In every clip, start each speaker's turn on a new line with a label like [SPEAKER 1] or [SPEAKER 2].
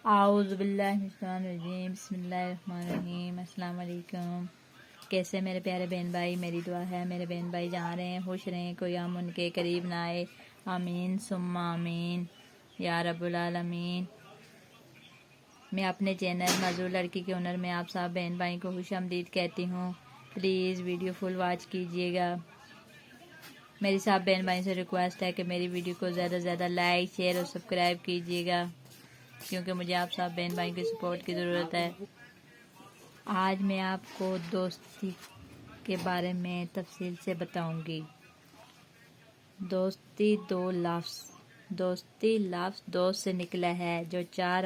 [SPEAKER 1] اعوذ باللہ من الشیطان الرجیم، بسم اللہ الرحمن الرحیم۔ السلام علیکم، کیسے میرے پیارے بہن بھائی؟ میری دعا ہے میرے بہن بھائی جہاں رہیں خوش رہیں، کوئی غم ان کے قریب نہ آئے، آمین ثم آمین یا رب العالمین۔ میں اپنے چینل معذور لڑکی کے ہنر میں آپ سب بہن بھائی کو خوش آمدید کہتی ہوں۔ پلیز ویڈیو فل واچ کیجیے گا۔ میری سب بہن بھائی سے ریکویسٹ ہے کہ میری ویڈیو کو زیادہ سے زیادہ لائک، شیئر اور سبسکرائب کیجیے گا، کیونکہ مجھے آپ سب بہن بھائی کی سپورٹ کی ضرورت ہے۔ آج میں آپ کو دوستی کے بارے میں تفصیل سے بتاؤں گی۔ دوستی دوستی لفظ دوست سے نکلا ہے، جو 4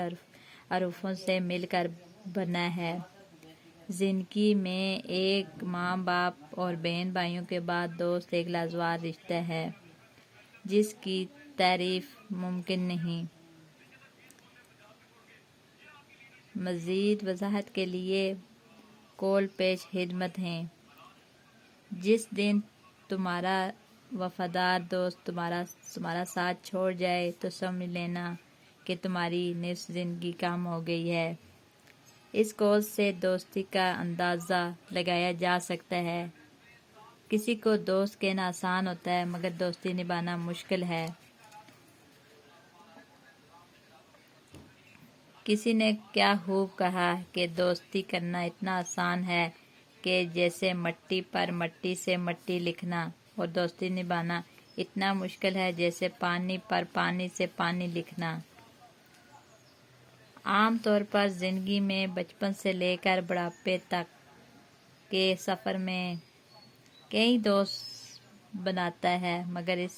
[SPEAKER 1] حروفوں سے مل کر بنا ہے۔ زندگی میں ایک ماں باپ اور بہن بھائیوں کے بعد دوست ایک لازوال رشتہ ہے، جس کی تعریف ممکن نہیں۔ مزید وضاحت کے لیے قول پیش خدمت ہیں۔ جس دن تمہارا وفادار دوست تمہارا ساتھ چھوڑ جائے تو سمجھ لینا کہ تمہاری نصف زندگی کم ہو گئی ہے۔ اس قول سے دوستی کا اندازہ لگایا جا سکتا ہے۔ کسی کو دوست کہنا آسان ہوتا ہے، مگر دوستی نبھانا مشکل ہے۔ کسی نے کیا خوب کہا کہ دوستی کرنا اتنا آسان ہے کہ جیسے مٹی پر مٹی سے مٹی لکھنا، اور دوستی نبھانا اتنا مشکل ہے جیسے پانی پر پانی سے پانی لکھنا۔ عام طور پر زندگی میں بچپن سے لے کر بڑھاپے تک کے سفر میں کئی دوست بناتا ہے، مگر اس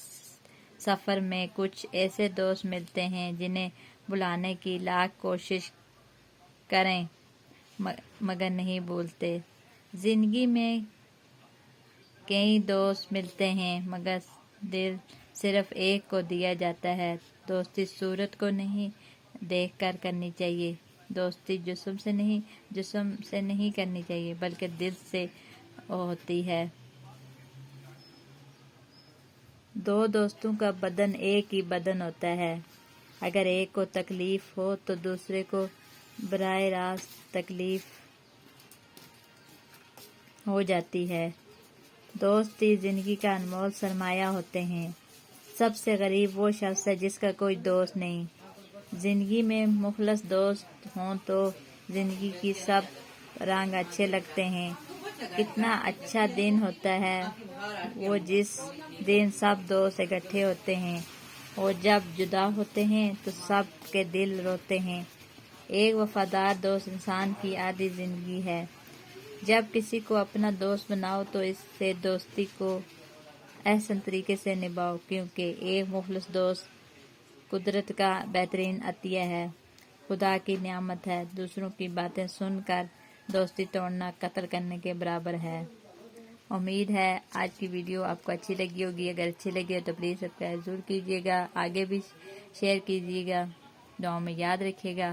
[SPEAKER 1] سفر میں کچھ ایسے دوست ملتے ہیں جنہیں بھلانے کی لاکھ کوشش کریں مگر نہیں بھولتے۔ زندگی میں کئی دوست ملتے ہیں، مگر دل صرف ایک کو دیا جاتا ہے۔ دوستی صورت کو نہیں دیکھ کر کرنی چاہیے۔ دوستی جسم سے نہیں کرنی چاہیے، بلکہ دل سے ہوتی ہے۔ 2 دوستوں کا بدن ایک ہی بدن ہوتا ہے۔ اگر ایک کو تکلیف ہو تو دوسرے کو براہ راست تکلیف ہو جاتی ہے۔ دوست ہی زندگی کا انمول سرمایہ ہوتے ہیں۔ سب سے غریب وہ شخص ہے جس کا کوئی دوست نہیں۔ زندگی میں مخلص دوست ہوں تو زندگی کی سب رنگ اچھے لگتے ہیں۔ کتنا اچھا دن ہوتا ہے وہ جس دن سب دوست اکٹھے ہوتے ہیں، اور جب جدا ہوتے ہیں تو سب کے دل روتے ہیں۔ ایک وفادار دوست انسان کی آدھی زندگی ہے۔ جب کسی کو اپنا دوست بناؤ تو اس سے دوستی کو احسن طریقے سے نبھاؤ، کیونکہ ایک مخلص دوست قدرت کا بہترین عطیہ ہے، خدا کی نعمت ہے۔ دوسروں کی باتیں سن کر دوستی توڑنا قتل کرنے کے برابر ہے۔ امید ہے آج کی ویڈیو آپ کو اچھی لگی ہوگی۔ اگر اچھی لگی ہو تو پلیز سبسکرائب ضرور کیجیے گا، آگے بھی شیئر کیجیے گا، دعاؤں میں یاد رکھیے گا،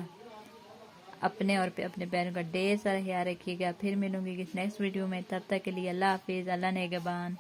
[SPEAKER 1] اپنے اور اپنے پیروں کا ڈھیر سارا خیال رکھیے گا۔ پھر ملوں گی کس نیکسٹ ویڈیو میں، تب تک کے لیے اللہ حافظ، اللہ نگہبان۔